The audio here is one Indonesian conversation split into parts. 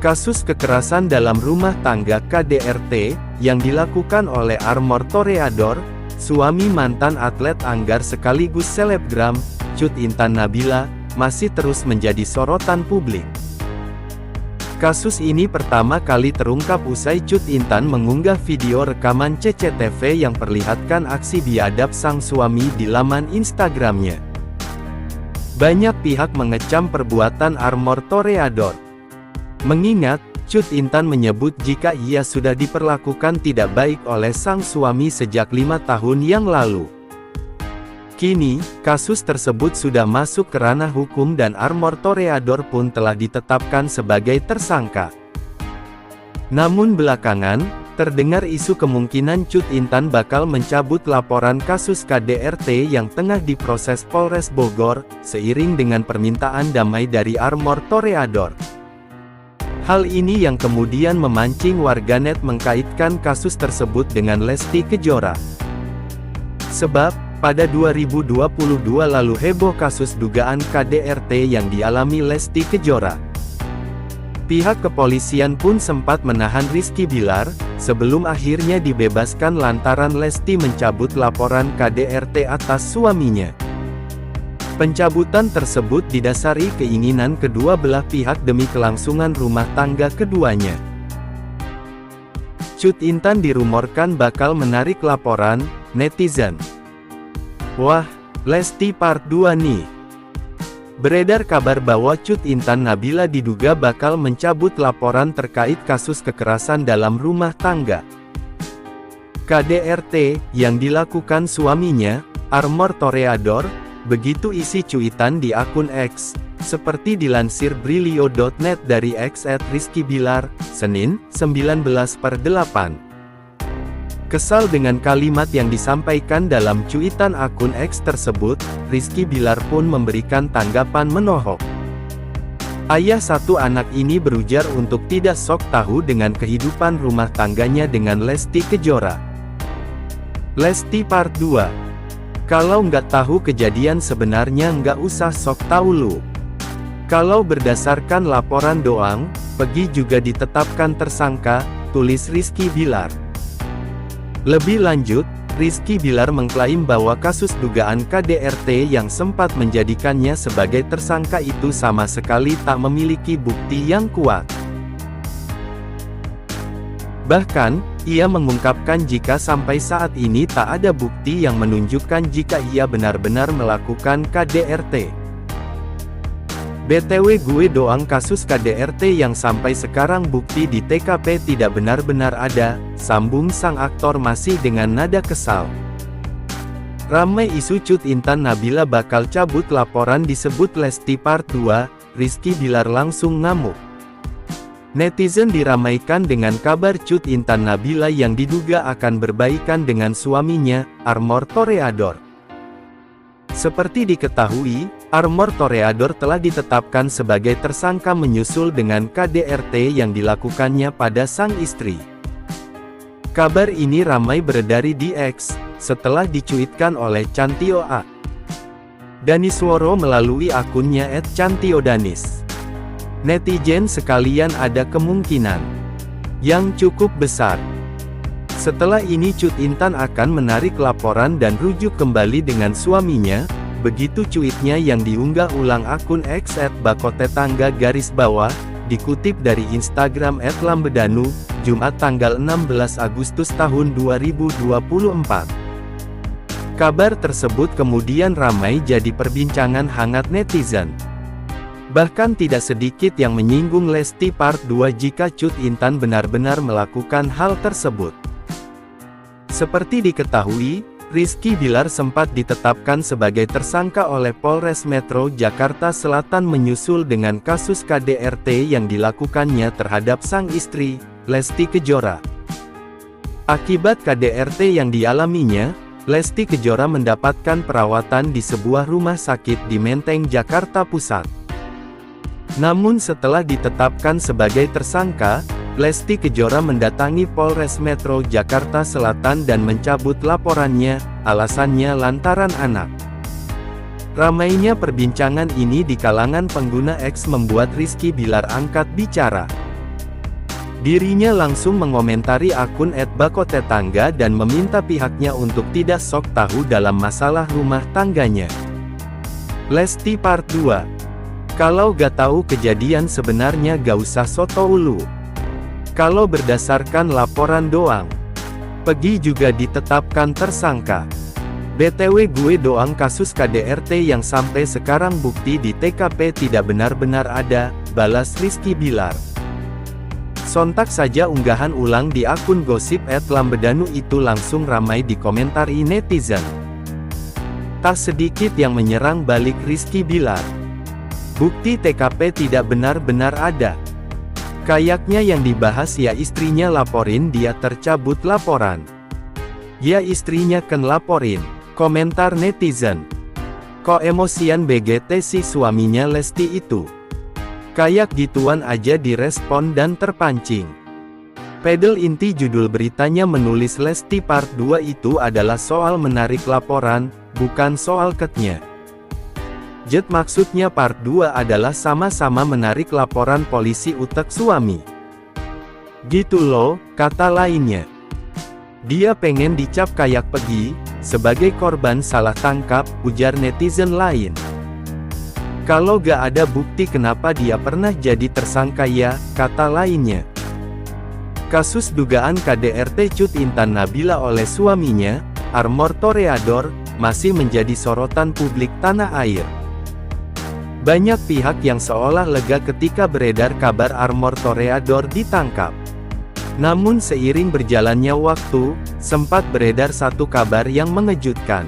Kasus kekerasan dalam rumah tangga KDRT, yang dilakukan oleh Armor Toreador, suami mantan atlet Anggar sekaligus selebgram, Cut Intan Nabila, masih terus menjadi sorotan publik. Kasus ini pertama kali terungkap usai Cut Intan mengunggah video rekaman CCTV yang perlihatkan aksi biadab sang suami di laman Instagramnya. Banyak pihak mengecam perbuatan Armor Toreador. Mengingat, Cut Intan menyebut jika ia sudah diperlakukan tidak baik oleh sang suami sejak 5 tahun yang lalu. Kini, kasus tersebut sudah masuk ke ranah hukum dan Armor Toreador pun telah ditetapkan sebagai tersangka. Namun belakangan, terdengar isu kemungkinan Cut Intan bakal mencabut laporan kasus KDRT yang tengah diproses Polres Bogor, seiring dengan permintaan damai dari Armor Toreador. Hal ini yang kemudian memancing warganet mengkaitkan kasus tersebut dengan Lesti Kejora. Sebab, pada 2022 lalu heboh kasus dugaan KDRT yang dialami Lesti Kejora. Pihak kepolisian pun sempat menahan Rizky Bilar, sebelum akhirnya dibebaskan lantaran Lesti mencabut laporan KDRT atas suaminya. Pencabutan tersebut didasari keinginan kedua belah pihak demi kelangsungan rumah tangga keduanya. Cut Intan dirumorkan bakal menarik laporan, netizen. Wah, Lesti Part 2 nih. Beredar kabar bahwa Cut Intan Nabila diduga bakal mencabut laporan terkait kasus kekerasan dalam rumah tangga KDRT, yang dilakukan suaminya, Armor Toreador. Begitu isi cuitan di akun X, seperti dilansir Brilio.net dari X @RizkyBilar, Senin, 19/8. Kesal dengan kalimat yang disampaikan dalam cuitan akun X tersebut, Rizky Bilar pun memberikan tanggapan menohok. Ayah satu anak ini berujar untuk tidak sok tahu dengan kehidupan rumah tangganya dengan Lesti Kejora. Lesti Part 2. Kalau nggak tahu kejadian sebenarnya nggak usah sok tahu lu. Kalau berdasarkan laporan doang, Peggy juga ditetapkan tersangka, tulis Rizky Bilar. Lebih lanjut, Rizky Bilar mengklaim bahwa kasus dugaan KDRT yang sempat menjadikannya sebagai tersangka itu sama sekali tak memiliki bukti yang kuat. Bahkan, ia mengungkapkan jika sampai saat ini tak ada bukti yang menunjukkan jika ia benar-benar melakukan KDRT. BTW gue doang kasus KDRT yang sampai sekarang bukti di TKP tidak benar-benar ada, sambung sang aktor masih dengan nada kesal. Ramai isu Cut Intan Nabila bakal cabut laporan disebut Lesti Part 2, Rizky Bilar langsung ngamuk. Netizen diramaikan dengan kabar Cut Intan Nabila yang diduga akan berbaikan dengan suaminya, Armor Toreador. Seperti diketahui, Armor Toreador telah ditetapkan sebagai tersangka menyusul dengan KDRT yang dilakukannya pada sang istri. Kabar ini ramai beredar di X, setelah dicuitkan oleh Chantio A. Danisworo melalui akunnya @chantiodanis. Netizen sekalian, ada kemungkinan yang cukup besar. Setelah ini Cut Intan akan menarik laporan dan rujuk kembali dengan suaminya, begitu cuitnya yang diunggah ulang akun X @bakotetangga_, dikutip dari Instagram @lambedanu, Jumat tanggal 16 Agustus tahun 2024. Kabar tersebut kemudian ramai jadi perbincangan hangat netizen. Bahkan tidak sedikit yang menyinggung Lesti Part 2 jika Cut Intan benar-benar melakukan hal tersebut. Seperti diketahui, Rizky Bilar sempat ditetapkan sebagai tersangka oleh Polres Metro Jakarta Selatan menyusul dengan kasus KDRT yang dilakukannya terhadap sang istri, Lesti Kejora. Akibat KDRT yang dialaminya, Lesti Kejora mendapatkan perawatan di sebuah rumah sakit di Menteng, Jakarta Pusat. Namun setelah ditetapkan sebagai tersangka, Lesti Kejora mendatangi Polres Metro Jakarta Selatan dan mencabut laporannya, alasannya lantaran anak. Ramainya perbincangan ini di kalangan pengguna X membuat Rizky Bilar angkat bicara. Dirinya langsung mengomentari akun @bakotetangga dan meminta pihaknya untuk tidak sok tahu dalam masalah rumah tangganya. Lesti Part 2. Kalau gak tahu kejadian sebenarnya gak usah soto ulu. Kalau berdasarkan laporan doang, Peggy juga ditetapkan tersangka. BTW gue doang kasus KDRT yang sampai sekarang bukti di TKP tidak benar-benar ada, balas Rizky Bilar. Sontak saja unggahan ulang di akun gosip @lambedanu itu langsung ramai dikomentari netizen. Tak sedikit yang menyerang balik Rizky Bilar. Bukti TKP tidak benar-benar ada. Kayaknya yang dibahas ya istrinya laporin dia tercabut laporan. Ya istrinya kan laporin. Komentar netizen. Kok emosian BGT si suaminya Lesti itu? Kayak gituan aja direspon dan terpancing. Pedel inti judul beritanya menulis Lesti Part 2 itu adalah soal menarik laporan, bukan soal ketnya. Jet maksudnya Part 2 adalah sama-sama menarik laporan polisi utek suami. Gitu loh, kata lainnya. Dia pengen dicap kayak Peggy, sebagai korban salah tangkap, ujar netizen lain. Kalau gak ada bukti kenapa dia pernah jadi tersangka ya, kata lainnya. Kasus dugaan KDRT Cut Intan Nabila oleh suaminya, Armor Toreador, masih menjadi sorotan publik tanah air. Banyak pihak yang seolah lega ketika beredar kabar Armor Toreador ditangkap. Namun seiring berjalannya waktu, sempat beredar satu kabar yang mengejutkan.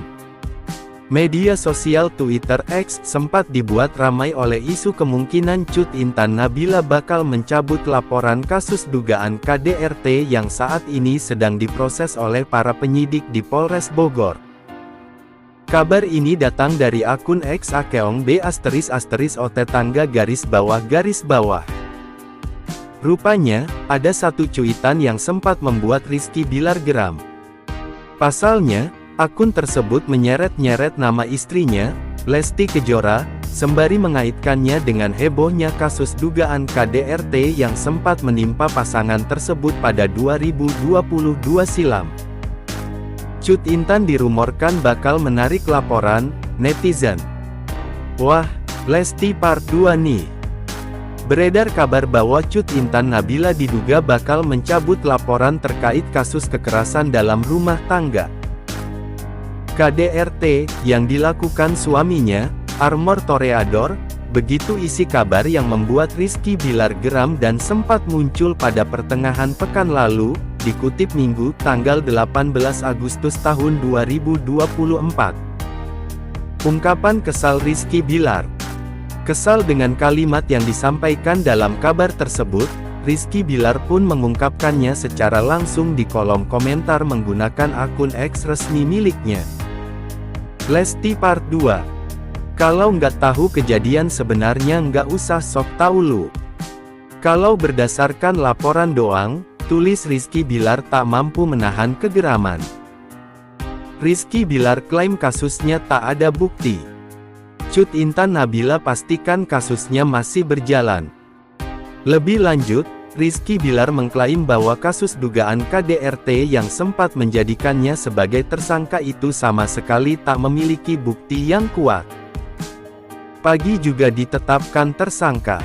Media sosial Twitter X sempat dibuat ramai oleh isu kemungkinan Cut Intan Nabila bakal mencabut laporan kasus dugaan KDRT yang saat ini sedang diproses oleh para penyidik di Polres Bogor. Kabar ini datang dari akun X @keong b**otetangga_. Rupanya, ada satu cuitan yang sempat membuat Rizky Bilar geram. Pasalnya, akun tersebut menyeret-nyeret nama istrinya, Lesti Kejora, sembari mengaitkannya dengan hebohnya kasus dugaan KDRT yang sempat menimpa pasangan tersebut pada 2022 silam. Cut Intan dirumorkan bakal menarik laporan, netizen. Wah, Lesti Part 2 nih. Beredar kabar bahwa Cut Intan Nabila diduga bakal mencabut laporan terkait kasus kekerasan dalam rumah tangga. KDRT, yang dilakukan suaminya, Armor Toreador, begitu isi kabar yang membuat Rizky Bilar geram dan sempat muncul pada pertengahan pekan lalu, dikutip Minggu, tanggal 18 Agustus tahun 2024. Ungkapan kesal Rizky Bilar. Kesal dengan kalimat yang disampaikan dalam kabar tersebut, Rizky Bilar pun mengungkapkannya secara langsung di kolom komentar menggunakan akun X resmi miliknya. Lesti Part 2. Kalau nggak tahu kejadian sebenarnya nggak usah sok tahu lu. Kalau berdasarkan laporan doang, tulis Rizky Bilar tak mampu menahan kegeraman. Rizky Bilar klaim kasusnya tak ada bukti. Cut Intan Nabila pastikan kasusnya masih berjalan. Lebih lanjut, Rizky Bilar mengklaim bahwa kasus dugaan KDRT yang sempat menjadikannya sebagai tersangka itu sama sekali tak memiliki bukti yang kuat. Pagi juga ditetapkan tersangka.